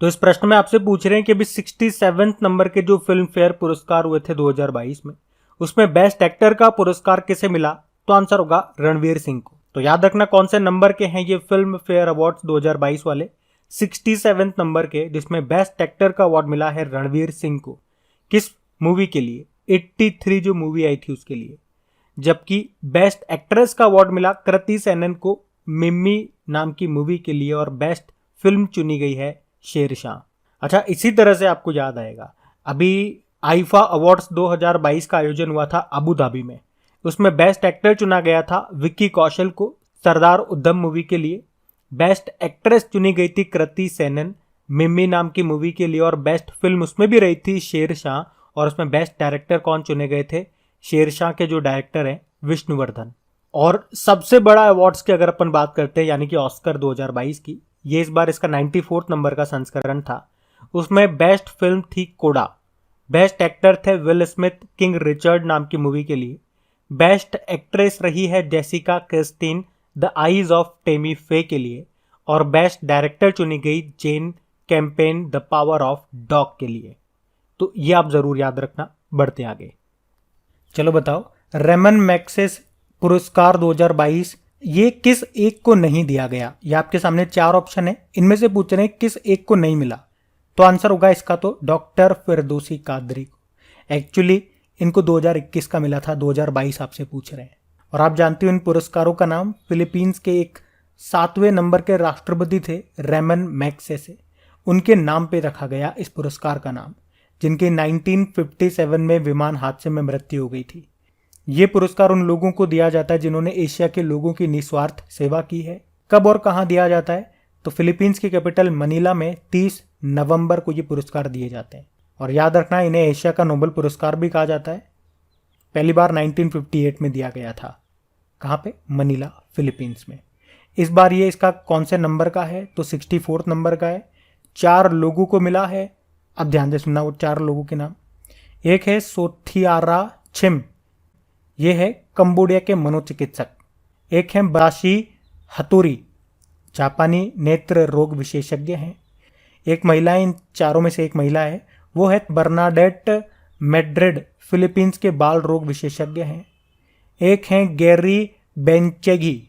तो इस प्रश्न में आपसे पूछ रहे हैं कि अभी 67वें नंबर के जो फिल्म फेयर पुरस्कार हुए थे 2022 में, उसमें बेस्ट एक्टर का पुरस्कार किसे मिला? तो आंसर होगा रणवीर सिंह को। तो याद रखना कौन से नंबर के हैं ये फिल्म फेयर अवार्ड्स 2022 वाले, 67वें नंबर के, जिसमें बेस्ट एक्टर का अवार्ड मिला है रणवीर सिंह को। किस मूवी के लिए? 83 जो मूवी आई थी उसके लिए। जबकि बेस्ट एक्ट्रेस का अवार्ड मिला कृति सेनन को मिम्मी नाम की मूवी के लिए, और बेस्ट फिल्म चुनी गई है शेरशाह। अच्छा, इसी तरह से आपको याद आएगा अभी आईफा अवार्ड्स 2022 का आयोजन हुआ था अबू धाबी में। उसमें बेस्ट एक्टर चुना गया था विक्की कौशल को सरदार उधम मूवी के लिए। बेस्ट एक्ट्रेस चुनी गई थी कृति सेनन मिम्मी नाम की मूवी के लिए, और बेस्ट फिल्म उसमें भी रही थी शेरशाह। और उसमें बेस्ट डायरेक्टर कौन चुने गए थे? शेरशाह के जो डायरेक्टर हैं विष्णुवर्धन। और सबसे बड़ा अवार्ड्स की अगर अपन बात करते हैं यानी कि ऑस्कर 2022 की, ये इस बार इसका 94 नंबर का संस्करण था। उसमें बेस्ट फिल्म थी कोडा। बेस्ट एक्टर थे विल स्मिथ किंग रिचर्ड नाम की मूवी के लिए। बेस्ट एक्ट्रेस रही है Jessica Chastain the eyes of Tammy Faye के लिए। और बेस्ट डायरेक्टर चुनी गई Jane Campion the power of dog के लिए। तो ये आप जरूर याद रखना। बढ़ते आगे, चलो बताओ रेमन मैग्सेसे पुरस्कार 2022 ये किस एक को नहीं दिया गया? ये आपके सामने 4 ऑप्शन है, इनमें से पूछ रहे हैं किस एक को नहीं मिला। तो आंसर होगा इसका तो डॉक्टर फिरदौसी कादरी को। एक्चुअली इनको 2021 का मिला था, 2022 आपसे पूछ रहे हैं। और आप जानते हो इन पुरस्कारों का नाम फिलीपींस के एक 7वें नंबर के राष्ट्रपति थे रेमन मैग्सेसे, उनके नाम पे रखा गया इस पुरस्कार का नाम, जिनके 1957 में विमान हादसे में मृत्यु हो गई थी। ये पुरस्कार उन लोगों को दिया जाता है जिन्होंने एशिया के लोगों की निस्वार्थ सेवा की है। कब और कहां दिया जाता है? तो फिलीपींस की कैपिटल मनीला में 30 नवंबर को ये पुरस्कार दिए जाते हैं। और याद रखना इन्हें एशिया का नोबेल पुरस्कार भी कहा जाता है। पहली बार 1958 में दिया गया था। कहां पे? मनीला, फिलीपींस में। इस बार ये इसका कौन से नंबर का है? तो 64 नंबर का है। 4 लोगों को मिला है। अब ध्यान से सुनना वो 4 लोगों के नाम। एक है सोथियारा छिम, ये है कंबोडिया के मनोचिकित्सक। एक है बाशी हतोरी, जापानी नेत्र रोग विशेषज्ञ हैं। एक महिला, इन चारों में से एक महिला है, वो है बर्नाडेट मेड्रिड, फिलीपींस के बाल रोग विशेषज्ञ हैं। एक हैं गैरी बेंचेगी,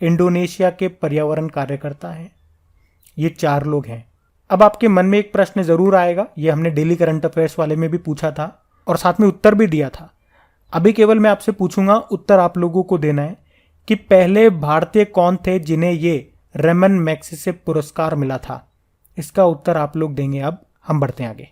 इंडोनेशिया के पर्यावरण कार्यकर्ता हैं। ये 4 लोग हैं। अब आपके मन में एक प्रश्न जरूर आएगा, ये हमने डेली करंट अफेयर्स वाले में भी पूछा था और साथ में उत्तर भी दिया था। अभी केवल मैं आपसे पूछूंगा, उत्तर आप लोगों को देना है कि पहले भारतीय कौन थे जिन्हें ये रेमन मैग्सेसे पुरस्कार मिला था। इसका उत्तर आप लोग देंगे। अब हम बढ़ते हैं आगे।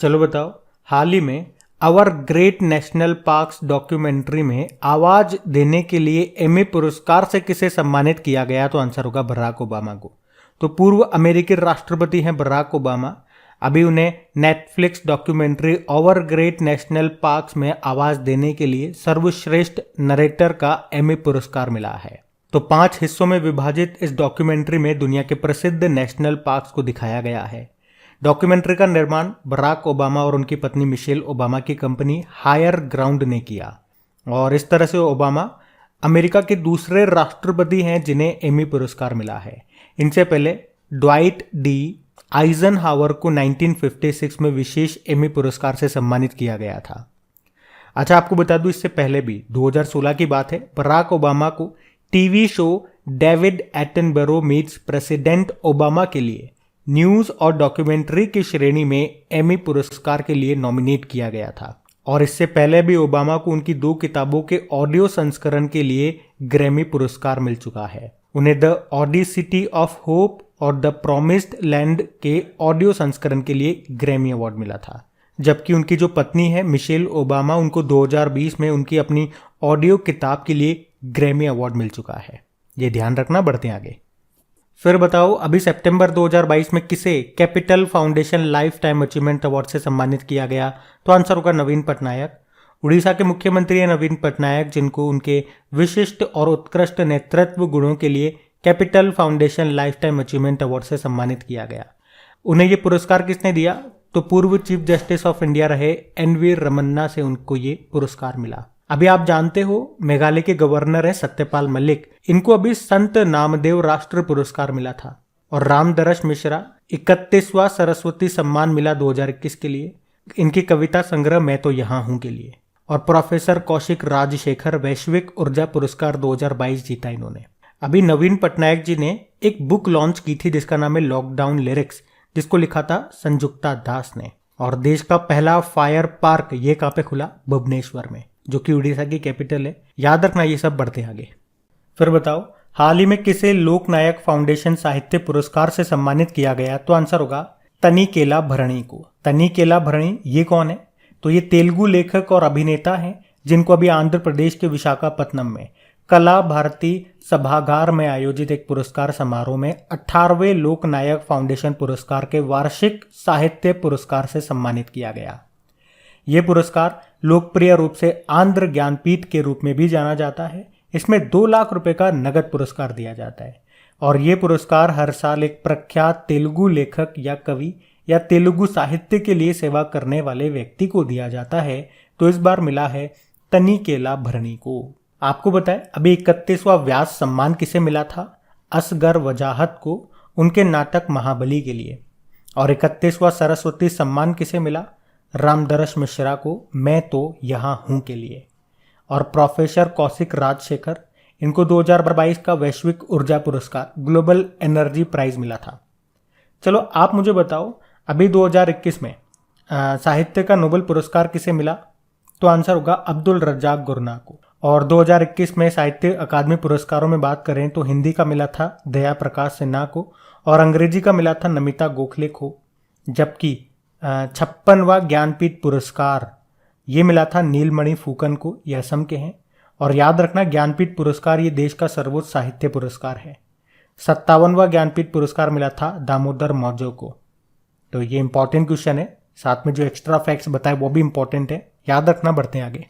चलो बताओ, हाल ही में Our Great National Parks documentary में आवाज देने के लिए एमी पुरस्कार से किसे सम्मानित किया गया? तो आंसर होगा बराक ओबामा को। तो पूर्व अमेरिकी राष्ट्रपति हैं बराक ओबामा। अभी उन्हें Netflix documentary Our Great National Parks में आवाज देने के लिए सर्वश्रेष्ठ नरेटर का एमी पुरस्कार मिला है। तो 5 हिस्सों में विभाजित इस डॉक्यूमेंट्री में दुनिया के प्रसिद्ध नेशनल पार्क्स को दिखाया गया है। डॉक्यूमेंट्री का निर्माण बराक ओबामा और उनकी पत्नी मिशेल ओबामा की कंपनी हायर ग्राउंड ने किया। और इस तरह से ओबामा अमेरिका के दूसरे राष्ट्रपति हैं जिन्हें एमी पुरस्कार मिला है। इनसे पहले ड्वाइट डी आइजनहावर को 1956 में विशेष एमी पुरस्कार से सम्मानित किया गया था। अच्छा, आपको बता दूं इससे पहले भी 2016 की बात है, बराक ओबामा को TV show David Attenborough meets president Obama के लिए न्यूज और डॉक्यूमेंट्री की श्रेणी में एमी पुरस्कार के लिए नॉमिनेट किया गया था। और इससे पहले भी ओबामा को उनकी 2 किताबों के ऑडियो संस्करण के लिए ग्रैमी पुरस्कार मिल चुका है। उन्हें द ऑडिसिटी ऑफ होप और द प्रॉमिस्ड लैंड के ऑडियो संस्करण के लिए ग्रैमी अवार्ड मिला था। जबकि उनकी जो पत्नी है मिशेल ओबामा, उनको 2020 में उनकी अपनी ऑडियो किताब के लिए ग्रैमी अवार्ड मिल चुका है। ये ध्यान रखना। बढ़ते हैं आगे। फिर बताओ, अभी सितंबर 2022 में किसे capital foundation life time achievement award से सम्मानित किया गया? तो आंसर होगा नवीन पटनायक। उड़ीसा के मुख्यमंत्री हैं नवीन पटनायक, जिनको उनके विशिष्ट और उत्कृष्ट नेतृत्व गुणों के लिए capital foundation life time achievement award से सम्मानित किया गया। उन्हें ये पुरस्कार किसने दिया? तो पूर्व चीफ जस्टिस ऑफ इंडिया रहे एनवी रमन्ना से उनको ये पुरस्कार मिला। अभी आप जानते हो मेघालय के गवर्नर है सत्यपाल मलिक, इनको अभी संत नामदेव राष्ट्र पुरस्कार मिला था। और रामदरस मिश्रा 31वां सरस्वती सम्मान मिला 2021 के लिए इनकी कविता संग्रह मैं तो यहाँ हूं के लिए। और प्रोफेसर कौशिक राजशेखर वैश्विक ऊर्जा पुरस्कार 2022 जीता इन्होंने। अभी नवीन पटनायक जी ने एक बुक लॉन्च की थी जिसका नाम है लॉकडाउन लिरिक्स, जिसको लिखा था संजुक्ता दास ने। और देश का पहला फायर पार्क ये कहाँ पे खुला? भुवनेश्वर में, जो कि उड़ीसा की कैपिटल है। याद रखना ये सब बढ़ते आगे। फिर बताओ हाल ही में किसे लोकनायक फाउंडेशन साहित्य पुरस्कार से सम्मानित किया गया? तो आंसर होगा तनिकेला भरणी को। तनिकेला भरणी ये कौन है? तो ये तेलुगु लेखक और अभिनेता हैं जिनको अभी आंध्र प्रदेश के विशाखापत्तनम में कला भारती सभागार में आयोजित एक पुरस्कार समारोह में 18वें लोकनायक फाउंडेशन पुरस्कार के वार्षिक साहित्य पुरस्कार से सम्मानित किया गया। ये पुरस्कार लोकप्रिय रूप से आंध्र ज्ञानपीठ के रूप में भी जाना जाता है। इसमें 2 लाख रुपए का नगद पुरस्कार दिया जाता है और ये पुरस्कार हर साल एक प्रख्यात तेलुगु लेखक या कवि या तेलुगु साहित्य के लिए सेवा करने वाले व्यक्ति को दिया जाता है। तो इस बार मिला है तनिकेला भरणी को। आपको बताएं अभी 31वां व्यास सम्मान किसे मिला था? असगर वजाहत को उनके नाटक महाबली के लिए। और 31वां सरस्वती सम्मान किसे मिला? रामदरस मिश्रा को मैं तो यहाँ हूँ के लिए। और प्रोफेसर कौशिक राजशेखर इनको 2022 का वैश्विक ऊर्जा पुरस्कार ग्लोबल एनर्जी प्राइज मिला था। चलो आप मुझे बताओ अभी 2021 में साहित्य का नोबेल पुरस्कार किसे मिला? तो आंसर होगा अब्दुल रज्जाक गुरना को। और 2021 में साहित्य अकादमी पुरस्कारों में बात करें तो हिंदी का मिला था दया प्रकाश सिन्हा को और अंग्रेजी का मिला था नमिता गोखले को। जबकि 56वां ज्ञानपीठ पुरस्कार ये मिला था नीलमणि फूकन को, ये असम के हैं। और याद रखना ज्ञानपीठ पुरस्कार ये देश का सर्वोच्च साहित्य पुरस्कार है। 57वां ज्ञानपीठ पुरस्कार मिला था दामोदर मौजो को। तो ये इंपॉर्टेंट क्वेश्चन है, साथ में जो एक्स्ट्रा फैक्ट्स बताए वो भी इंपॉर्टेंट है, याद रखना। बढ़ते हैं आगे।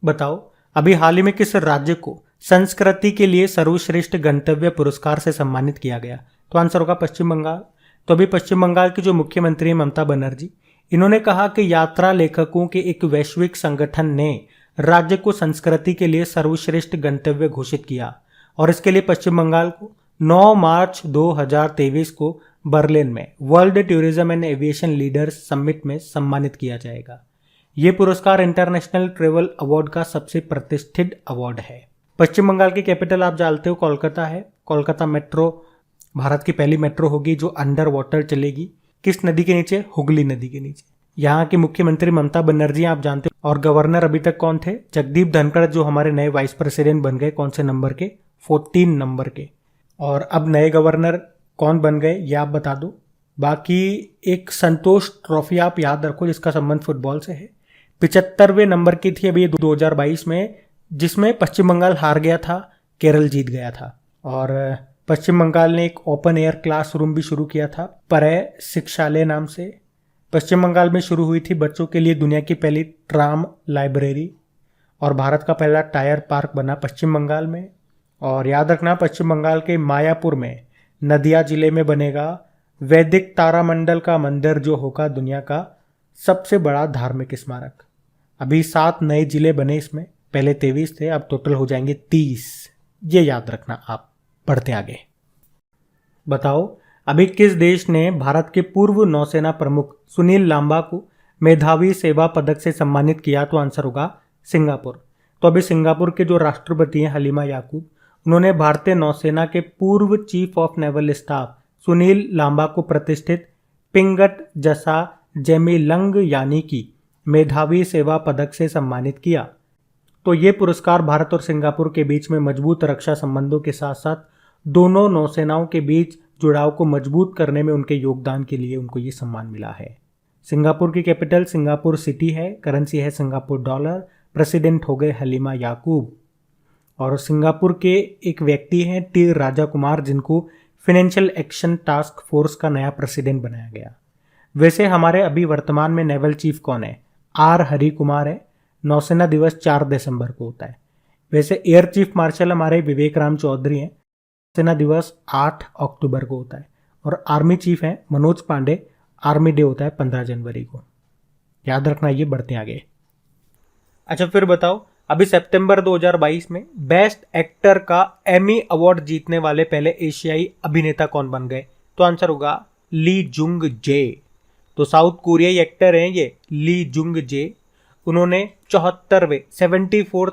बताओ अभी हाल ही में किस राज्य को संस्कृति के लिए सर्वश्रेष्ठ गंतव्य पुरस्कार से सम्मानित किया गया? तो आंसर होगा पश्चिम बंगाल। तो अभी पश्चिम बंगाल की जो मुख्यमंत्री है ममता बनर्जी, इन्होंने कहा कि यात्रा लेखकों के एक वैश्विक संगठन ने राज्य को संस्कृति के लिए सर्वश्रेष्ठ गंतव्य घोषित किया और इसके लिए पश्चिम बंगाल को 9 मार्च 2023 को बर्लिन में world tourism and aviation leaders summit में सम्मानित किया जाएगा। ये पुरस्कार इंटरनेशनल ट्रेवल अवार्ड का सबसे प्रतिष्ठित अवार्ड है। पश्चिम बंगाल की कैपिटल आप जानते हो कोलकाता है। कोलकाता मेट्रो भारत की पहली मेट्रो होगी जो अंडर वाटर चलेगी। किस नदी के नीचे? हुगली नदी के नीचे। यहाँ की मुख्यमंत्री ममता बनर्जी आप जानते हो। और गवर्नर अभी तक कौन थे? जगदीप धनखड़, जो हमारे नए वाइस प्रेसिडेंट बन गए। कौन से नंबर के? 14 नंबर के। और अब नए गवर्नर कौन बन गए ये आप बता दो। बाकी एक संतोष ट्रॉफी आप याद रखो जिसका संबंध फुटबॉल से है। 75वें नंबर की थी अभी 2022 में, जिसमें पश्चिम बंगाल हार गया था, केरल जीत गया था। और पश्चिम बंगाल ने एक ओपन एयर क्लासरूम भी शुरू किया था परय शिक्षालय नाम से। पश्चिम बंगाल में शुरू हुई थी बच्चों के लिए दुनिया की पहली ट्राम लाइब्रेरी। और भारत का पहला टायर पार्क बना पश्चिम बंगाल में। और याद रखना पश्चिम बंगाल के मायापुर में नदिया जिले में बनेगा वैदिक तारामंडल का मंदिर, जो होगा दुनिया का सबसे बड़ा धार्मिक स्मारक। अभी 7 नए जिले बने इसमें, पहले 23 थे, अब टोटल हो जाएंगे 30। ये याद रखना आप। बढ़ते आगे। बताओ अभी किस देश ने भारत के पूर्व नौसेना प्रमुख सुनील लांबा को मेधावी सेवा पदक से सम्मानित किया? तो आंसर होगा सिंगापुर। तो अभी सिंगापुर के जो राष्ट्रपति हैं हलीमा याकूब, उन्होंने भारतीय नौसेना के पूर्व chief of naval staff Sunil Lamba को प्रतिष्ठित पिंगट जसा जेमिलंग यानी कि मेधावी सेवा पदक से सम्मानित किया। तो ये पुरस्कार भारत और सिंगापुर के बीच में मजबूत रक्षा संबंधों के साथ साथ दोनों नौसेनाओं के बीच जुड़ाव को मजबूत करने में उनके योगदान के लिए उनको ये सम्मान मिला है। सिंगापुर की कैपिटल सिंगापुर सिटी है, करेंसी है सिंगापुर डॉलर, प्रेसिडेंट हो गए हलीमा याकूब। और सिंगापुर के एक व्यक्ति हैं टी राजा कुमार, जिनको फाइनेंशियल एक्शन टास्क फोर्स का नया प्रेसिडेंट बनाया गया। वैसे हमारे अभी वर्तमान में नेवल चीफ कौन है? आर हरि कुमार है। नौसेना दिवस 4 दिसंबर को होता है। वैसे एयर चीफ मार्शल हमारे विवेक राम चौधरी हैं। सेना दिवस 8 अक्टूबर को होता है। और आर्मी चीफ हैं मनोज पांडे। आर्मी डे होता है 15 जनवरी को। याद रखना ये। बढ़ते आगे। अच्छा फिर बताओ अभी सितंबर 2022 में बेस्ट एक्टर का एमी अवार्ड जीतने वाले पहले एशियाई अभिनेता कौन बन गए? तो आंसर होगा ली जुंग जे। तो साउथ कोरियाई एक्टर हैं ये ली जुंग जे। उन्होंने 74वें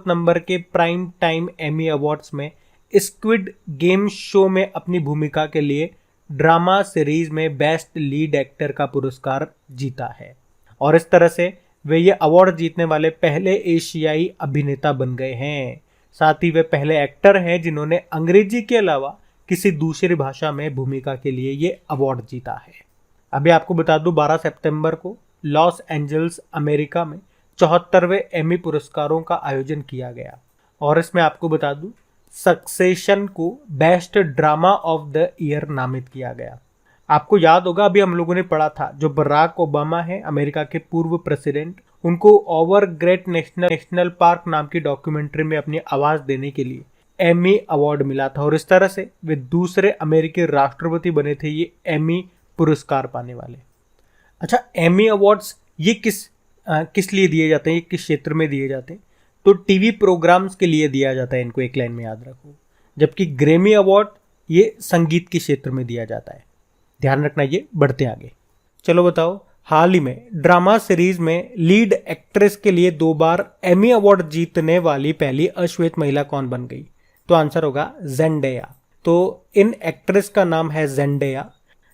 नंबर के प्राइम टाइम एमी अवार्ड्स में स्क्विड गेम शो में अपनी भूमिका के लिए ड्रामा सीरीज में बेस्ट लीड एक्टर का पुरस्कार जीता है और इस तरह से वे ये अवार्ड जीतने वाले पहले एशियाई अभिनेता बन गए हैं। साथ ही वे पहले एक्टर हैं जिन्होंने अंग्रेजी के अलावा किसी दूसरी भाषा में भूमिका के लिए ये अवार्ड जीता है। अभी आपको बता दूं 12 सितंबर को लॉस एंजल्स अमेरिका में 74वें एमी पुरस्कारों का आयोजन किया गया और इसमें आपको बता दूं सक्सेशन को best drama of the year नामित किया गया। आपको याद होगा अभी हम लोगों ने पढ़ा था जो बराक ओबामा है अमेरिका के पूर्व प्रेसिडेंट, उनको ओवर ग्रेट नेशनल पार्क नाम की डॉक्यूमेंट्री में अपनी आवाज देने के लिए एमी अवार्ड मिला था और इस तरह से वे दूसरे अमेरिकी राष्ट्रपति बने थे ये एमी पुरस्कार पाने वाले। अच्छा, एमी अवार्ड्स ये किस लिए दिए जाते हैं, ये किस क्षेत्र में दिए जाते हैं? तो टीवी प्रोग्राम्स के लिए दिया जाता है, इनको एक लाइन में याद रखो। जबकि ग्रैमी अवार्ड ये संगीत के क्षेत्र में दिया जाता है, ध्यान रखना। ये बढ़ते आगे। चलो बताओ, हाल ही में ड्रामा सीरीज में लीड एक्ट्रेस के लिए 2 बार एमी अवार्ड जीतने वाली पहली अश्वेत महिला कौन बन गई? तो आंसर होगा जेंडेया। तो इन एक्ट्रेस का नाम है जेंडेया,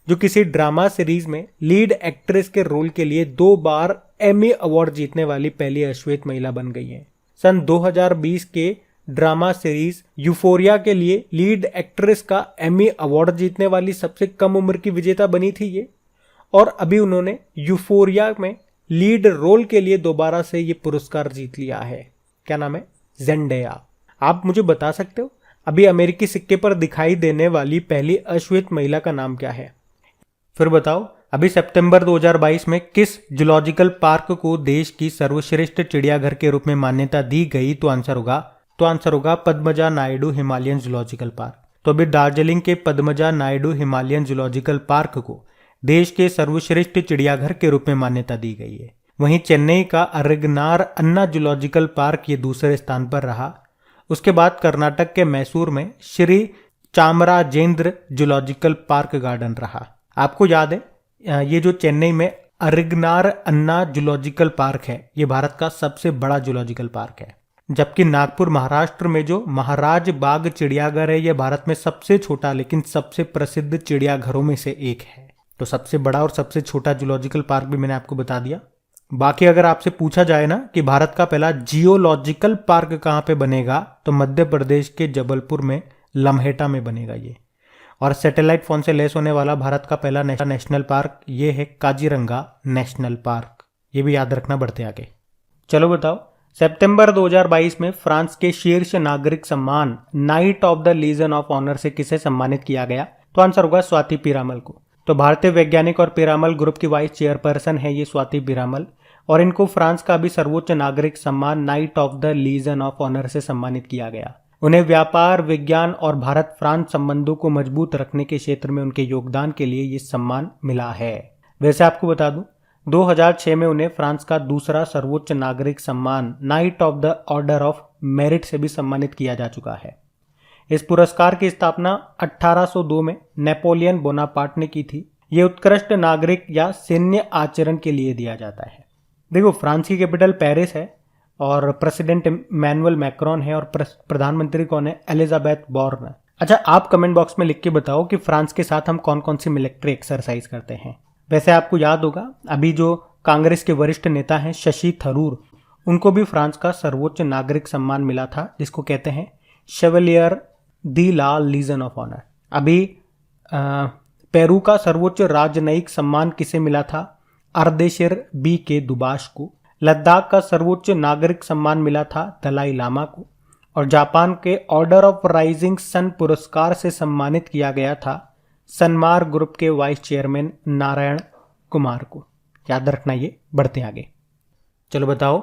जो किसी ड्रामा सीरीज में लीड एक्ट्रेस के रोल के लिए 2 बार एमी अवार्ड जीतने वाली पहली अश्वेत महिला बन गई है। सन 2020 के ड्रामा सीरीज यूफोरिया के लिए लीड एक्ट्रेस का एमी अवार्ड जीतने वाली सबसे कम उम्र की विजेता बनी थी ये, और अभी उन्होंने यूफोरिया में लीड रोल के लिए दोबारा से ये पुरस्कार जीत लिया है। क्या नाम है? जेंडेया। आप मुझे बता सकते हो अभी अमेरिकी सिक्के पर दिखाई देने वाली पहली अश्वेत महिला का नाम क्या है? फिर बताओ, अभी सितंबर 2022 में किस जूलॉजिकल पार्क को देश की सर्वश्रेष्ठ चिड़ियाघर के रूप में मान्यता दी गई? तो आंसर होगा Padmaja Naidu Himalayan zoological park. तो अभी दार्जिलिंग के Padmaja Naidu Himalayan zoological park को देश के सर्वश्रेष्ठ चिड़ियाघर के रूप में मान्यता दी गई है। वहीं चेन्नई का अरिगनार अन्ना जूलॉजिकल पार्क ये दूसरे स्थान पर रहा। उसके बाद कर्नाटक के मैसूर में Shri Chamarajendra zoological park garden रहा। आपको याद है ये जो चेन्नई में अरिगनार अन्ना जूलॉजिकल पार्क है ये भारत का सबसे बड़ा जूलॉजिकल पार्क है, जबकि नागपुर महाराष्ट्र में जो महाराज बाग चिड़ियाघर है ये भारत में सबसे छोटा लेकिन सबसे प्रसिद्ध चिड़ियाघरों में से एक है। तो सबसे बड़ा और सबसे छोटा जूलॉजिकल पार्क भी मैंने आपको बता दिया। बाकी अगर आपसे पूछा जाए ना कि भारत का पहला जियोलॉजिकल पार्क कहाँ पे बनेगा, तो मध्य प्रदेश के जबलपुर में लम्हेटा में बनेगा ये। और सैटेलाइट फोन से लैस होने वाला भारत का पहला नेशनल पार्क ये है काजीरंगा नेशनल पार्क। ये भी याद रखना। बढ़ते आगे। चलो बताओ, सितंबर 2022 में फ्रांस के शीर्ष नागरिक सम्मान Knight of the Legion of Honour से किसे सम्मानित किया गया? तो आंसर होगा स्वाति पीरामल को। तो भारतीय वैज्ञानिक और पीरामल ग्रुप की वाइस चेयरपर्सन है ये स्वाति पीरामल, और इनको फ्रांस का भी सर्वोच्च नागरिक सम्मान Knight of the Legion of Honour से सम्मानित किया गया। उन्हें व्यापार, विज्ञान और भारत फ्रांस संबंधों को मजबूत रखने के क्षेत्र में उनके योगदान के लिए ये सम्मान मिला है। वैसे आपको बता दूं 2006 में उन्हें फ्रांस का दूसरा सर्वोच्च नागरिक सम्मान Knight of the order of merit से भी सम्मानित किया जा चुका है। इस पुरस्कार की स्थापना 1802 में नेपोलियन बोनापार्ट ने की थी। ये उत्कृष्ट नागरिक या सैन्य आचरण के लिए दिया जाता है। देखो, फ्रांस की कैपिटल पेरिस है और प्रेसिडेंट इमैनुअल मैक्रोन है और प्रधानमंत्री कौन है? Elizabeth born. अच्छा, आप कमेंट बॉक्स में लिख के बताओ कि फ्रांस के साथ हम कौन कौन सी मिलिट्री एक्सरसाइज करते हैं। वैसे आपको याद होगा अभी जो कांग्रेस के वरिष्ठ नेता हैं शशि थरूर, उनको भी फ्रांस का सर्वोच्च नागरिक सम्मान मिला था जिसको कहते हैं शेवलियर दी ला लीजन ऑफ ऑनर। अभी पेरू का सर्वोच्च राजनयिक सम्मान किसे मिला था? अर्देशिर बी के दुबाश को। लद्दाख का सर्वोच्च नागरिक सम्मान मिला था दलाई लामा को। और जापान के ऑर्डर ऑफ राइजिंग सन पुरस्कार से सम्मानित किया गया था सनमार ग्रुप के वाइस चेयरमैन नारायण कुमार को। याद रखना ये। बढ़ते आगे। चलो बताओ,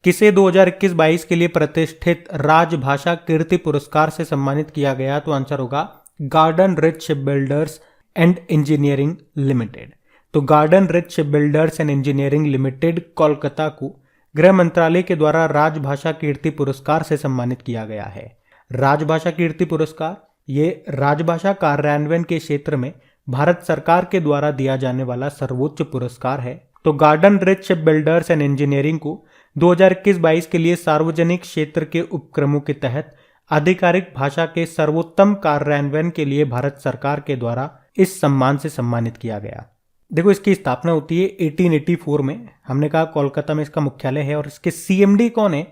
किसे 2021-22 के लिए प्रतिष्ठित राजभाषा कीर्ति पुरस्कार से सम्मानित किया गया? तो आंसर होगा Garden Reach shipbuilders and engineering limited. तो Garden Reach shipbuilders and engineering limited Kolkata को गृह मंत्रालय के द्वारा राजभाषा कीर्ति पुरस्कार से सम्मानित किया गया है। राजभाषा कीर्ति पुरस्कार ये राजभाषा कार्यान्वयन के क्षेत्र में भारत सरकार के द्वारा दिया जाने वाला सर्वोच्च पुरस्कार है। तो Garden rich ship builders and engineering को 2021-22 के लिए सार्वजनिक क्षेत्र के उपक्रमों के तहत आधिकारिक भाषा के सर्वोत्तम कार्यान्वयन के लिए भारत सरकार के द्वारा इस सम्मान से सम्मानित किया गया। देखो, इसकी स्थापना होती है 1884 में। हमने कहा कोलकाता में इसका मुख्यालय है और इसके सीएमडी कौन है?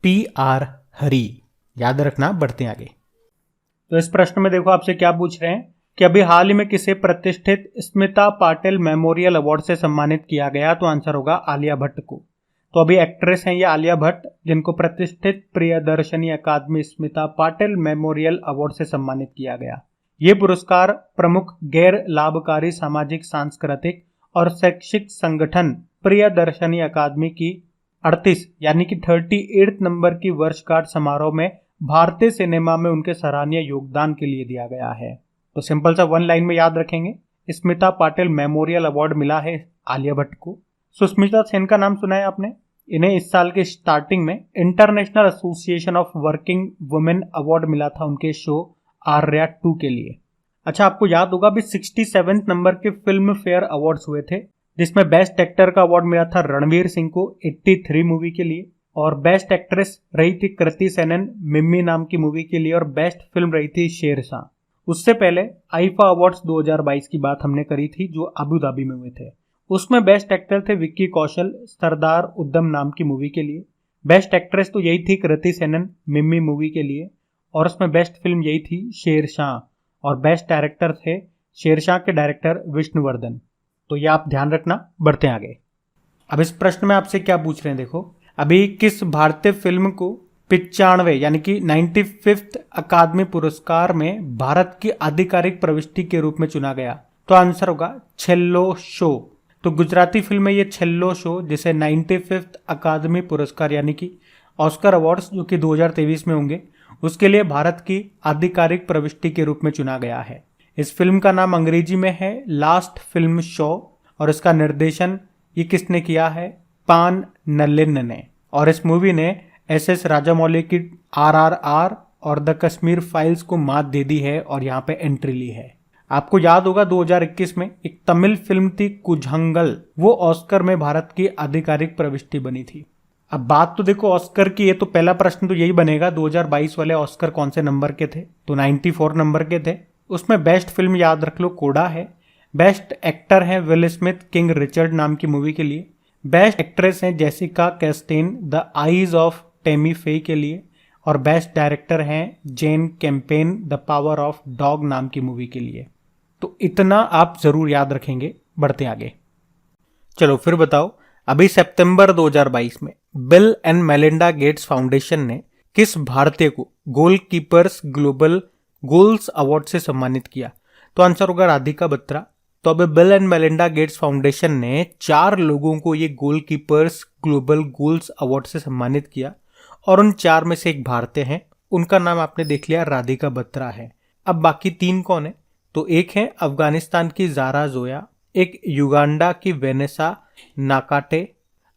PR हरी। याद रखना, बढ़ते आगे। तो इस प्रश्न में देखो आपसे क्या पूछ रहे हैं कि अभी हाल ही में किसे प्रतिष्ठित स्मिता पाटिल मेमोरियल अवार्ड से सम्मानित किया गया? तो आंसर होगा आलिया भट्ट को। तो अभी एक्ट्रेस हैं ये आलिया भट्ट, जिनको प्रतिष्ठित प्रियदर्शनी अकादमी स्मिता पाटिल मेमोरियल अवार्ड से सम्मानित किया गया। ये पुरस्कार प्रमुख गैर लाभकारी सामाजिक, सांस्कृतिक और शैक्षिक संगठन प्रियदर्शनी अकादमी की 38 यानी कि 38 नंबर की वर्षगांठ समारोह में भारतीय सिनेमा में उनके सराहनीय योगदान के लिए दिया गया है। तो सिंपल सा वन लाइन में याद रखेंगे, स्मिता पाटिल मेमोरियल अवार्ड मिला है आलिया भट्ट को। सुष्मिता सेन का नाम सुना है आपने? इन्हें इस साल के स्टार्टिंग में international association of working women award मिला था उनके शो आर्या 2 के लिए। अच्छा, आपको याद होगा अभी 67 नंबर के फिल्म फेयर अवार्ड्स हुए थे, जिसमें बेस्ट एक्टर का अवार्ड मिला था रणवीर सिंह को 83 मूवी के लिए, और बेस्ट एक्ट्रेस रही थी कृति सेनन मिम्मी नाम की मूवी के लिए, और बेस्ट फिल्म रही थी शेरशाह। उससे पहले आईफा अवार्ड्स 2022 की बात हमने करी थी जो अबू धाबी में हुए थे। उसमें बेस्ट एक्टर थे विक्की कौशल सरदार उद्यम नाम की मूवी के लिए। बेस्ट एक्ट्रेस तो यही थी कृति सेनन मिम्मी मूवी के लिए, और उसमें बेस्ट फिल्म यही थी शेरशाह, और बेस्ट डायरेक्टर थे शेरशाह के डायरेक्टर विष्णुवर्धन। तो ये आप ध्यान रखना, बढ़ते हैं आगे। अब इस प्रश्न में आपसे क्या पूछ रहे हैं, देखो अभी किस भारतीय फिल्म को 95 यानी कि 95th अकादमी पुरस्कार में भारत की आधिकारिक प्रविष्टि के रूप में चुना गया? तो आंसर होगा छेल्लो शो। तो गुजराती फिल्म है ये छेल्लो शो, जिसे 95th अकादमी पुरस्कार यानी कि ऑस्कर अवार्ड्स जो कि 2023 में होंगे, उसके लिए भारत की आधिकारिक प्रविष्टि के रूप में चुना गया है। इस फिल्म का नाम अंग्रेजी में है लास्ट फिल्म शो, और इसका निर्देशन ये किसने किया है? पान नलिन ने। और इस मूवी ने SS राजामौली की RRR और द कश्मीर फाइल्स को मात दे दी है और यहाँ पे एंट्री ली है। आपको याद होगा 2021 में एक तमिल फिल्म थी कुझंगल, वो ऑस्कर में भारत की आधिकारिक प्रविष्टि बनी थी। अब बात तो देखो ऑस्कर की है, तो पहला प्रश्न तो यही बनेगा 2022 वाले ऑस्कर कौन से नंबर के थे? तो 94 नंबर के थे। उसमें बेस्ट फिल्म याद रख लो कोडा है, बेस्ट एक्टर है विल स्मिथ किंग रिचर्ड नाम की मूवी के लिए, बेस्ट एक्ट्रेस है Jessica Chastain the eyes of Tammy Faye के लिए, और बेस्ट डायरेक्टर हैं Jane Campion the power of dog नाम की मूवी के लिए। तो इतना आप जरूर याद रखेंगे, बढ़ते आगे। चलो फिर बताओ, अभी सितंबर 2022 में bill and Melinda Gates foundation ने किस भारतीय को गोलकीपर्स ग्लोबल गोल्स अवार्ड से सम्मानित किया? तो आंसर होगा राधिका बत्रा। तो अभी bill and Melinda Gates foundation ने 4 लोगों को ये गोलकीपर्स ग्लोबल गोल्स अवार्ड से सम्मानित किया, और उन 4 में से एक भारतीय हैं, उनका नाम आपने देख लिया, राधिका बत्रा है। अब बाकी 3 कौन है? तो एक है अफगानिस्तान की जारा जोया, एक युगांडा की वेनेसा नाकाटे।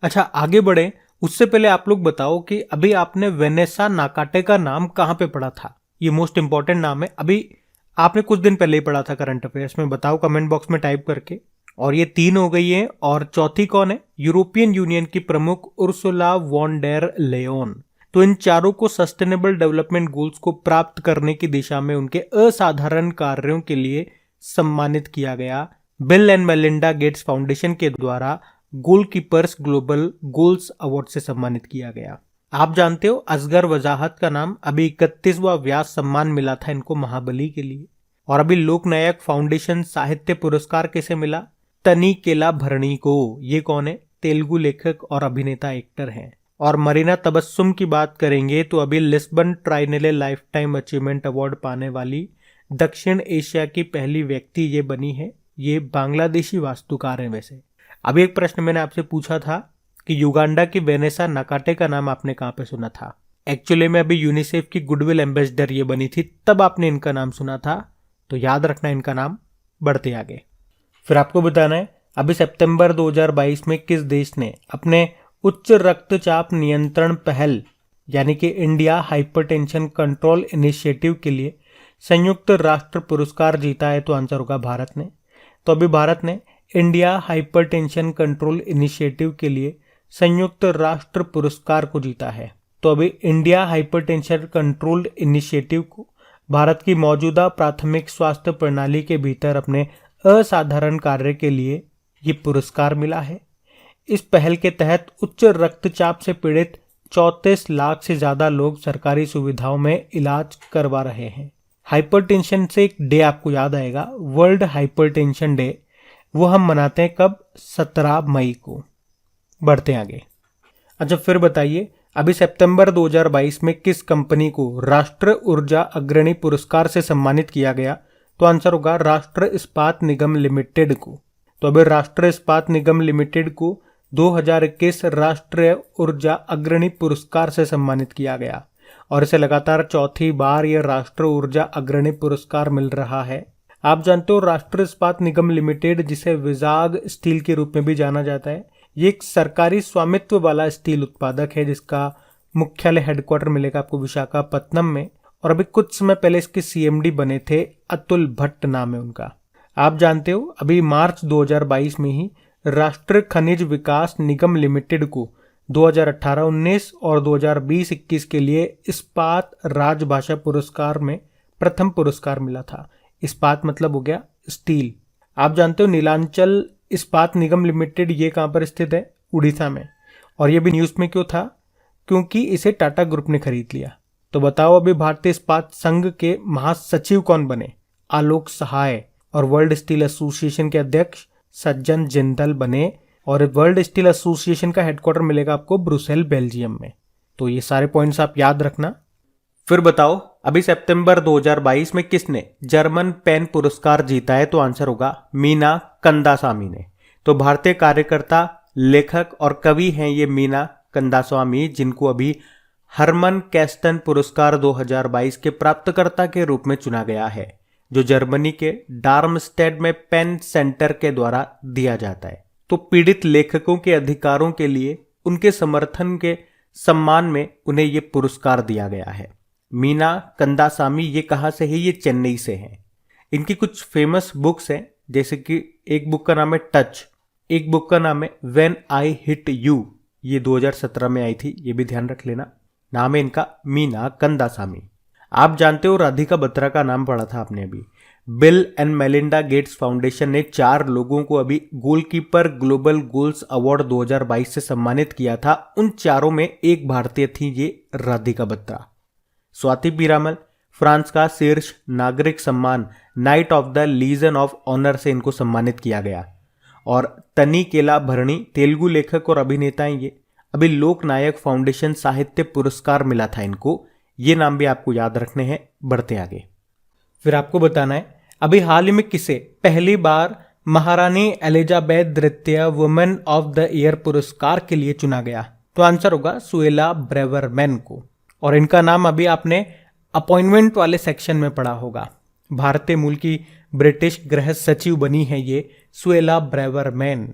अच्छा आगे बढ़े उससे पहले आप लोग बताओ कि अभी आपने वेनेसा नाकाटे का नाम कहाँ पे पढ़ा था? ये मोस्ट इंपॉर्टेंट नाम है, अभी आपने कुछ दिन पहले ही पढ़ा था करंट अफेयर्स में, बताओ कमेंट बॉक्स में टाइप करके। और ये 3 हो गई है, और चौथी कौन है? यूरोपियन यूनियन की प्रमुख उर्सुला वॉन डेर लेयोन। तो इन 4 को सस्टेनेबल डेवलपमेंट गोल्स को प्राप्त करने की दिशा में उनके असाधारण कार्यों के लिए सम्मानित किया गया bill and Melinda Gates foundation के द्वारा गोलकीपर्स ग्लोबल गोल्स अवार्ड से सम्मानित किया गया। आप जानते हो असगर वजाहत का नाम अभी 31वां व्यास सम्मान मिला था इनको महाबली के लिए। और अभी लोकनायक फाउंडेशन साहित्य पुरस्कार किसे मिला? तनिकेला भरणी को। ये कौन है? तेलुगु लेखक और अभिनेता एक्टर हैं। और मरीना तबस्सुम की बात करेंगे तो अभी Lisbon Triennale lifetime achievement award पाने वाली दक्षिण एशिया की पहली व्यक्ति ये बनी है। ये बांग्लादेशी वास्तुकार हैं। वैसे अभी एक प्रश्न मैंने आपसे पूछा था कि युगांडा की वेनेसा नाकाटे का नाम आपने कहाँ पे सुना था? एक्चुअली में अभी यूनिसेफ की गुडविल एम्बेसडर ये बनी थी, तब आपने इनका नाम सुना था, तो याद रखना इनका नाम। बढ़ते आगे, फिर आपको बताना है अभी सितंबर 2022 में किस देश ने अपने उच्च रक्तचाप नियंत्रण पहल यानी कि इंडिया हाइपरटेंशन कंट्रोल इनिशिएटिव के लिए संयुक्त राष्ट्र पुरस्कार जीता है? तो आंसर होगा भारत ने। तो अभी भारत ने इंडिया हाइपरटेंशन कंट्रोल इनिशिएटिव के लिए संयुक्त राष्ट्र पुरस्कार को जीता है। तो अभी इंडिया हाइपरटेंशन कंट्रोल इनिशिएटिव को भारत की मौजूदा प्राथमिक स्वास्थ्य प्रणाली के भीतर अपने असाधारण कार्य के लिए ये पुरस्कार मिला है। इस पहल के तहत उच्च रक्तचाप से पीड़ित 34 लाख से ज्यादा लोग सरकारी सुविधाओं में इलाज करवा रहे हैं। हाइपरटेंशन से एक डे आपको याद आएगा, वर्ल्ड हाइपरटेंशन डे, वो हम मनाते हैं कब? 17 मई को। बढ़ते आगे। अच्छा फिर बताइए, अभी सितंबर 2022 में किस कंपनी को राष्ट्र ऊर्जा अग्रणी पुरस्कार से सम्मानित किया गया? तो आंसर होगा राष्ट्र इस्पात निगम लिमिटेड को। तो अभी राष्ट्र इस्पात निगम लिमिटेड को 2021 राष्ट्रीय ऊर्जा अग्रणी पुरस्कार से सम्मानित किया गया और इसे लगातार चौथी बार यह राष्ट्र ऊर्जा अग्रणी पुरस्कार मिल रहा है। आप जानते हो राष्ट्र इस्पात निगम लिमिटेड, जिसे विजाग स्टील के रूप में भी जाना जाता है, ये एक सरकारी स्वामित्व वाला स्टील उत्पादक है जिसका मुख्यालय हेडक्वार्टर मिलेगा आपको विशाखापत्तनम में। और अभी कुछ समय पहले इसके सीएमडी बने थे, अतुल भट्ट नाम है उनका। आप जानते हो अभी मार्च 2022 में ही राष्ट्रीय खनिज विकास निगम लिमिटेड को 2018-19 और 2020-21 के लिए इस्पात राजभाषा पुरस्कार में प्रथम पुरस्कार मिला था। इस्पात मतलब हो गया स्टील। आप जानते हो नीलांचल इस्पात निगम लिमिटेड ये कहां पर स्थित है? उड़ीसा में। और ये भी न्यूज में क्यों था? क्योंकि इसे टाटा ग्रुप ने खरीद लिया। तो बताओ अभी भारतीय इस्पात संघ के महासचिव कौन बने? आलोक सहाय। और वर्ल्ड स्टील एसोसिएशन के अध्यक्ष सज्जन जिंदल बने। और वर्ल्ड स्टील एसोसिएशन का हेडक्वार्टर मिलेगा आपको ब्रुसेल, बेल्जियम में। तो ये सारे पॉइंट्स आप याद रखना। फिर बताओ अभी सितंबर 2022 में किसने जर्मन पेन पुरस्कार जीता है? तो आंसर होगा मीना कंदासामी ने। तो भारतीय कार्यकर्ता, लेखक और कवि हैं ये मीना कंदासामी, जिनको अभी हरमन कैस्टन पुरस्कार 2022 के प्राप्तकर्ता के रूप में चुना गया है, जो जर्मनी के डार्मस्टेड में पेन सेंटर के द्वारा दिया जाता है। तो पीड़ित लेखकों के अधिकारों के लिए उनके समर्थन के सम्मान में उन्हें ये पुरस्कार दिया गया है। मीना कंदासामी ये कहाँ से है? ये चेन्नई से है। इनकी कुछ फेमस बुक्स हैं, जैसे कि एक बुक का नाम है टच, एक बुक का नाम है व्हेन आई हिट यू, ये 2017 में आई थी, ये भी ध्यान रख लेना। नाम है इनका मीना कंदासामी। आप जानते हो राधिका बत्रा का नाम पढ़ा था आपने अभी। Bill and Melinda Gates foundation ने 4 लोगों को अभी गोलकीपर ग्लोबल गोल्स अवार्ड 2022 से सम्मानित किया था। उन चारों में एक भारतीय थी, ये राधिका बत्रा। स्वाति पीरामल, फ्रांस का शीर्ष नागरिक सम्मान Knight of the Legion of Honour से इनको सम्मानित किया गया। और तनिकेला भरणी, तेलुगु लेखक और अभिनेता हैं ये। अभी लोकनायक फाउंडेशन साहित्य पुरस्कार मिला था इनको। ये नाम भी आपको याद रखने हैं। बढ़ते आगे। फिर आपको बताना है अभी हाल ही में किसे पहली बार महारानी एलिजाबेथ द्वितीय वुमेन ऑफ द ईयर पुरस्कार के लिए चुना गया? तो आंसर होगा सुएला ब्रेवरमैन को। और इनका नाम अभी आपने अपॉइंटमेंट वाले सेक्शन में पढ़ा होगा। भारतीय मूल की ब्रिटिश गृह सचिव बनी है ये सुएला ब्रेवरमैन।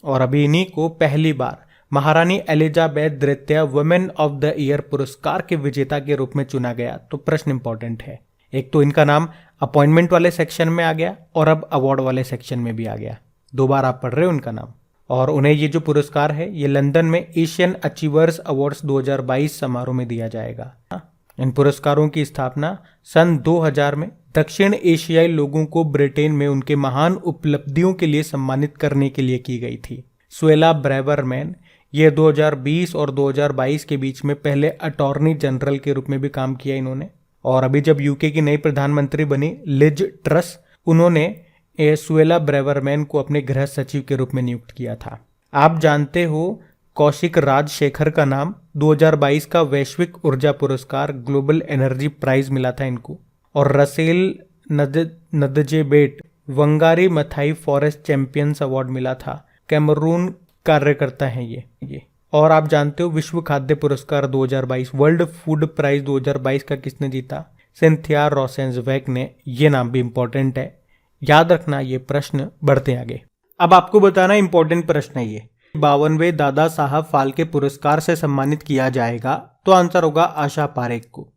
और अभी इन्हीं को पहली बार महारानी एलिजाबेथ द्वितीय वुमेन ऑफ द ईयर पुरस्कार के विजेता के रूप में चुना गया। तो प्रश्न इंपॉर्टेंट है, एक तो इनका नाम अपॉइंटमेंट वाले सेक्शन में आ गया और अब अवार्ड वाले सेक्शन में भी आ गया। 2 बार आप पढ़ रहे हो उनका नाम। और उन्हें ये जो पुरस्कार है ये लंदन में एशियन अचीवर्स अवार्ड्स 2022 समारोह में दिया जाएगा। इन पुरस्कारों की स्थापना सन 2000 में दक्षिण एशियाई लोगों को ब्रिटेन में उनके महान उपलब्धियों के लिए सम्मानित करने के लिए की गई थी। सुएला ब्रेवरमैन ये 2020 और 2022 के बीच में पहले अटॉर्नी जनरल के रूप में भी काम किया इन्होंने। और अभी जब यूके की नई प्रधानमंत्री बनी लिज ट्रस, उन्होंने सुएला ब्रेवरमैन को अपने गृह सचिव के रूप में नियुक्त किया था। आप जानते हो कौशिक राजशेखर का नाम 2022 का वैश्विक ऊर्जा पुरस्कार ग्लोबल एनर्जी प्राइज मिला था इनको। और Cecile Ndjebet Wangari Maathai forest champions award मिला था। कैमरून कार्यकर्ता हैं ये। और आप जानते हो विश्व खाद्य पुरस्कार 2022 वर्ल्ड फूड प्राइज 2022 का किसने जीता? सिंथिया रोसेंजवेग ने। ये नाम भी इंपॉर्टेंट है, याद रखना ये प्रश्न। बढ़ते आगे। अब आपको बताना इंपॉर्टेंट प्रश्न है ये 52वें दादा साहब फाल्के पुरस्कार से सम्मानित किया जाएगा? तो आंसर होगा आशा पारेख को।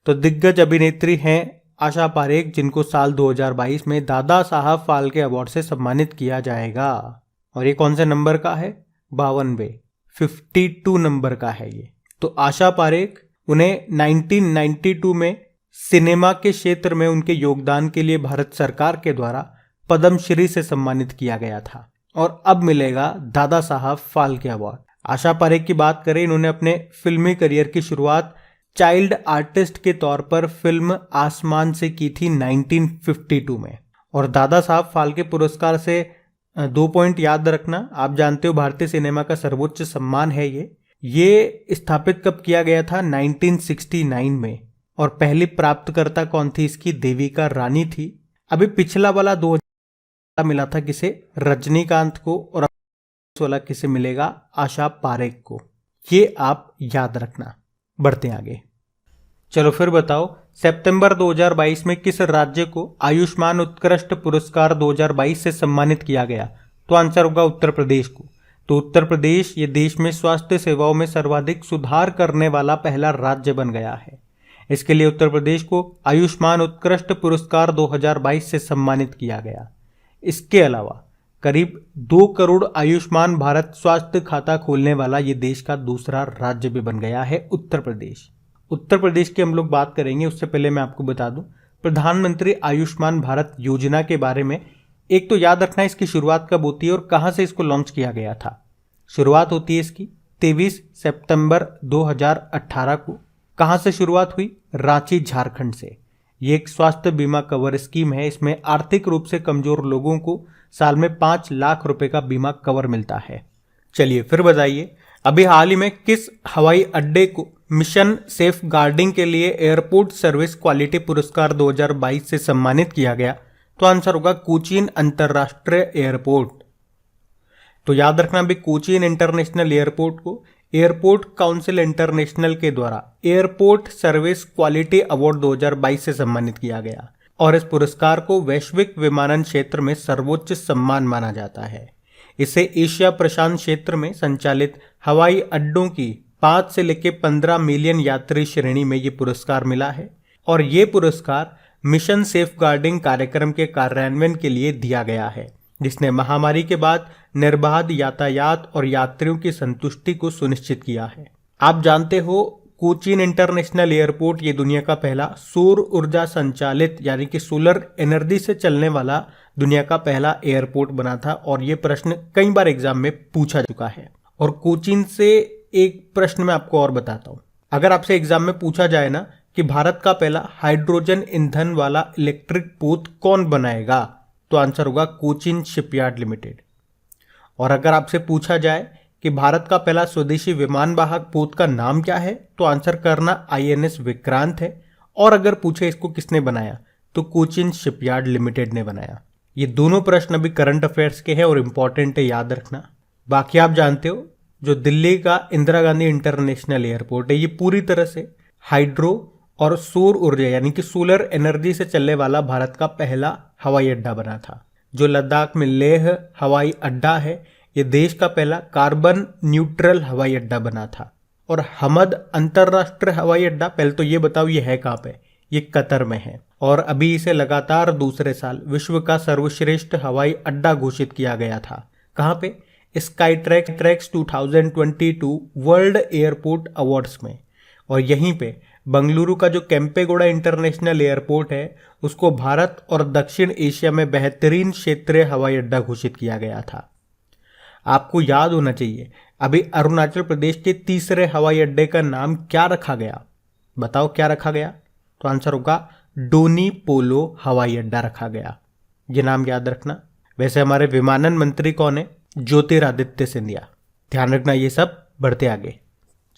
तो दिग्गज अभिनेत्री हैं आशा पारेख, जिनको साल 2022 में दादा साहब फाल्के अवार्ड से सम्मानित किया जाएगा। और ये कौन से नंबर का है? 52, 52 नंबर का है ये। तो आशा पारेख, उन्हें 1992 में सिनेमा के क्षेत्र में उनके योगदान के लिए भारत सरकार के द्वारा पद्मश्री से सम्मानित किया गया था और अब मिलेगा दादा साहब फाल्के अवार्ड। आशा पारेख की बात करें, इन्होंने अपने फिल्मी करियर की शुरुआत चाइल्ड आर्टिस्ट के तौर पर फिल्म आसमान से की थी 1952 में। और दादा साहब फाल्के पुरस्कार से 2 पॉइंट याद रखना, आप जानते हो भारतीय सिनेमा का सर्वोच्च सम्मान है ये स्थापित कब किया गया था? 1969 में। और पहली प्राप्तकर्ता कौन थी इसकी? देविका रानी थी। अभी पिछला वाला 2000 मिला था किसे? रजनीकांत को। और वाला किसे मिलेगा? आशा पारेख को। ये आप याद रखना। बढ़ते आगे। चलो फिर बताओ, सितंबर 2022 में किस राज्य को आयुष्मान उत्कृष्ट पुरस्कार 2022 से सम्मानित किया गया? तो आंसर होगा उत्तर प्रदेश को। तो उत्तर प्रदेश ये देश में स्वास्थ्य सेवाओं में सर्वाधिक सुधार करने वाला पहला राज्य बन गया है। इसके लिए उत्तर प्रदेश को आयुष्मान उत्कृष्ट पुरस्कार 2022 से सम्मानित किया गया। इसके अलावा करीब 2 करोड़ आयुष्मान भारत स्वास्थ्य खाता खोलने वाला ये देश का दूसरा राज्य भी बन गया है उत्तर प्रदेश। उत्तर प्रदेश की हम लोग बात करेंगे, उससे पहले मैं आपको बता दूं प्रधानमंत्री आयुष्मान भारत योजना के बारे में। एक तो याद रखना इसकी शुरुआत कब होती है और कहां से इसको लॉन्च किया गया था। शुरुआत होती है इसकी 23 सितंबर 2018 को। कहां से शुरुआत हुई? रांची, झारखंड से। ये एक स्वास्थ्य बीमा कवर स्कीम है। इसमें आर्थिक रूप से कमजोर लोगों को साल में 5 लाख रुपए का बीमा कवर मिलता है। चलिए फिर बताइए, अभी हाल ही में किस हवाई अड्डे को मिशन सेफ गार्डिंग के लिए एयरपोर्ट सर्विस क्वालिटी पुरस्कार 2022 से सम्मानित किया गया? तो आंसर होगा कोचीन अंतरराष्ट्रीय एयरपोर्ट। तो याद रखना भी, कोचीन इंटरनेशनल एयरपोर्ट को एयरपोर्ट काउंसिल इंटरनेशनल के द्वारा एयरपोर्ट सर्विस क्वालिटी अवार्ड 2022 से सम्मानित किया गया। और इस पुरस्कार को वैश्विक विमानन क्षेत्र में सर्वोच्च सम्मान माना जाता है। इसे एशिया प्रशांत क्षेत्र में संचालित हवाई अड्डों की 5 से लेकर 15 मिलियन यात्री श्रेणी में ये पुरस्कार मिला है। और ये पुरस्कार मिशन सेफ गार्डिंग कार्यक्रम के कार्यान्वयन के लिए दिया गया है, जिसने महामारी के बाद निर्बाध यातायात और यात्रियों की संतुष्टि को सुनिश्चित किया है। आप जानते हो कोचीन इंटरनेशनल एयरपोर्ट ये दुनिया का पहला सौर ऊर्जा संचालित यानी कि सोलर एनर्जी से चलने वाला दुनिया का पहला एयरपोर्ट बना था। और ये प्रश्न कई बार एग्जाम में पूछा चुका है। और कोचीन से एक प्रश्न मैं आपको और बताता हूं, अगर आपसे एग्जाम में पूछा जाए ना कि भारत का पहला हाइड्रोजन ईंधन वाला इलेक्ट्रिक पोत कौन बनाएगा, तो आंसर होगा कोचीन शिपयार्ड लिमिटेड। और अगर आपसे पूछा जाए कि भारत का पहला स्वदेशी विमान वाहक पोत का नाम क्या है, तो आंसर करना INS विक्रांत है। और अगर पूछे इसको किसने बनाया, तो कोचीन शिपयार्ड लिमिटेड ने बनाया। ये दोनों प्रश्न अभी करंट अफेयर्स के हैं और इंपॉर्टेंट है, याद रखना। बाकी आप जानते हो जो दिल्ली का इंदिरा गांधी इंटरनेशनल एयरपोर्ट है, ये पूरी तरह से हाइड्रो और सौर ऊर्जा यानी कि सोलर एनर्जी से चलने वाला भारत का पहला हवाई अड्डा बना था। जो लद्दाख में लेह हवाई अड्डा है, ये देश का पहला कार्बन न्यूट्रल हवाई अड्डा बना था। और हमद अंतरराष्ट्रीय हवाई अड्डा, पहले तो ये बताओ ये है कहाँ पे? ये कतर में है। और अभी इसे लगातार दूसरे साल विश्व का सर्वश्रेष्ठ हवाई अड्डा घोषित किया गया था। कहाँ पे? Sky tracks 2022 world airport awards में। और यहीं पे बंगलुरु का जो केम्पेगौड़ा इंटरनेशनल एयरपोर्ट है, उसको भारत और दक्षिण एशिया में बेहतरीन क्षेत्रीय हवाई अड्डा घोषित किया गया था। आपको याद होना चाहिए, अभी अरुणाचल प्रदेश के तीसरे हवाई अड्डे का नाम क्या रखा गया? बताओ क्या रखा गया? तो आंसर होगा डोनी पोलो हवाई अड्डा रखा गया। ये नाम याद रखना। वैसे हमारे विमानन मंत्री कौन है? ज्योतिरादित्य सिंधिया। ध्यान रखना ये सब। बढ़ते आगे।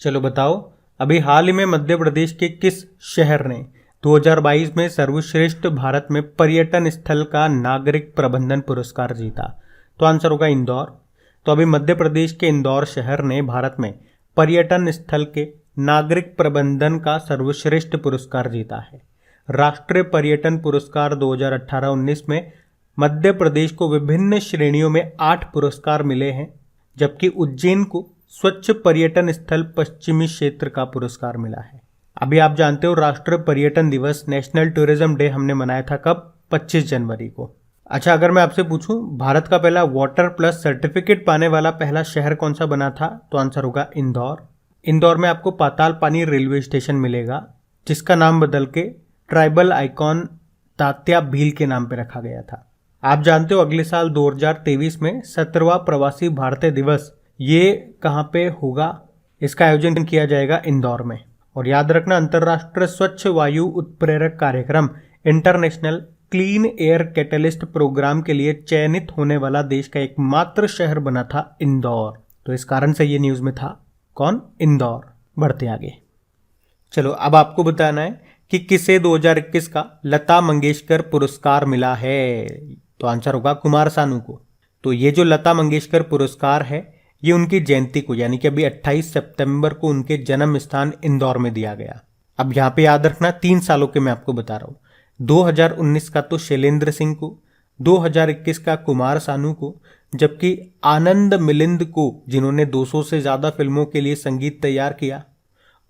चलो बताओ, अभी हाल ही में मध्य प्रदेश के किस शहर ने 2022 में सर्वश्रेष्ठ भारत में पर्यटन स्थल का नागरिक प्रबंधन पुरस्कार जीता? तो आंसर होगा इंदौर। तो अभी मध्य प्रदेश के इंदौर शहर ने भारत में पर्यटन स्थल के नागरिक प्रबंधन का सर्वश्रेष्ठ पुरस्कार जीता है। राष्ट्रीय पर्यटन पुरस्कार 2018-19 में मध्य प्रदेश को विभिन्न श्रेणियों में 8 पुरस्कार मिले हैं, जबकि उज्जैन को स्वच्छ पर्यटन स्थल पश्चिमी क्षेत्र का पुरस्कार मिला है। अभी आप जानते हो राष्ट्रीय पर्यटन दिवस नेशनल टूरिज्म डे हमने मनाया था कब? 25 जनवरी को। अच्छा, अगर मैं आपसे पूछूं भारत का पहला वाटर प्लस सर्टिफिकेट पाने वाला पहला शहर कौन सा बना था, तो आंसर होगा इंदौर। इंदौर में आपको पाताल पानी रेलवे स्टेशन मिलेगा जिसका नाम बदल के ट्राइबल आइकॉन तात्या भील के नाम पे रखा गया था। आप जानते हो अगले साल 2023 में 17वां प्रवासी भारतीय दिवस ये कहाँ पे होगा? इसका आयोजन किया जाएगा इंदौर में। और याद रखना अंतर्राष्ट्रीय स्वच्छ वायु उत्प्रेरक कार्यक्रम International Clean Air Catalyst Programme के लिए चयनित होने वाला देश का एकमात्र शहर बना था इंदौर। तो इस कारण से ये न्यूज में था कौन? इंदौर। बढ़ते आगे। चलो अब आपको बताना है कि किसे 2021 का लता मंगेशकर पुरस्कार मिला है, तो आंसर होगा कुमार सानू को। तो ये जो लता मंगेशकर पुरस्कार है ये उनकी जयंती को यानी कि अभी 28 सितंबर को उनके जन्म स्थान इंदौर में दिया गया। अब यहाँ पे याद रखना 3 सालों के मैं आपको बता रहा हूँ। 2019 का तो शैलेंद्र सिंह को, 2021 का कुमार सानू को, जबकि आनंद मिलिंद को जिन्होंने 200 से ज्यादा फिल्मों के लिए संगीत तैयार किया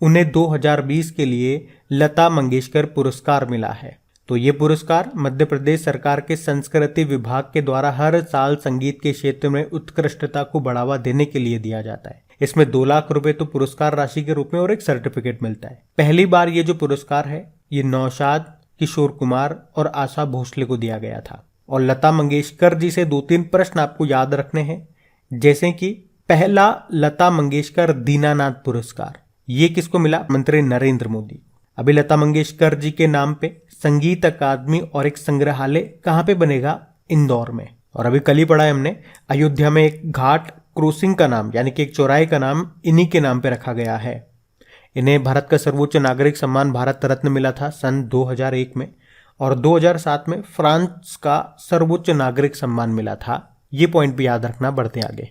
उन्हें 2020 के लिए लता मंगेशकर पुरस्कार मिला है। तो ये पुरस्कार मध्य प्रदेश सरकार के संस्कृति विभाग के द्वारा हर साल संगीत के क्षेत्र में उत्कृष्टता को बढ़ावा देने के लिए दिया जाता है। इसमें 2 लाख रुपए तो पुरस्कार राशि के रूप में और एक सर्टिफिकेट मिलता है। पहली बार ये जो पुरस्कार है ये नौशाद, किशोर कुमार और आशा भोसले को दिया गया था। और लता मंगेशकर जी से 2-3 प्रश्न आपको याद रखने हैं, जैसे कि पहला लता मंगेशकर दीनानाथ पुरस्कार ये किसको मिला? मंत्री नरेंद्र मोदी। अभी लता मंगेशकर जी के नाम पे संगीत अकादमी और एक संग्रहालय कहाँ पे बनेगा? इंदौर में। और अभी कल ही पढ़ा है हमने अयोध्या में एक घाट क्रॉसिंग का नाम यानी कि एक चौराहे का नाम इन्हीं के नाम पे रखा गया है। इन्हें भारत का सर्वोच्च नागरिक सम्मान भारत रत्न मिला था सन 2001 में और 2007 में फ्रांस का सर्वोच्च नागरिक सम्मान मिला था। ये पॉइंट भी याद रखना। बढ़ते आगे।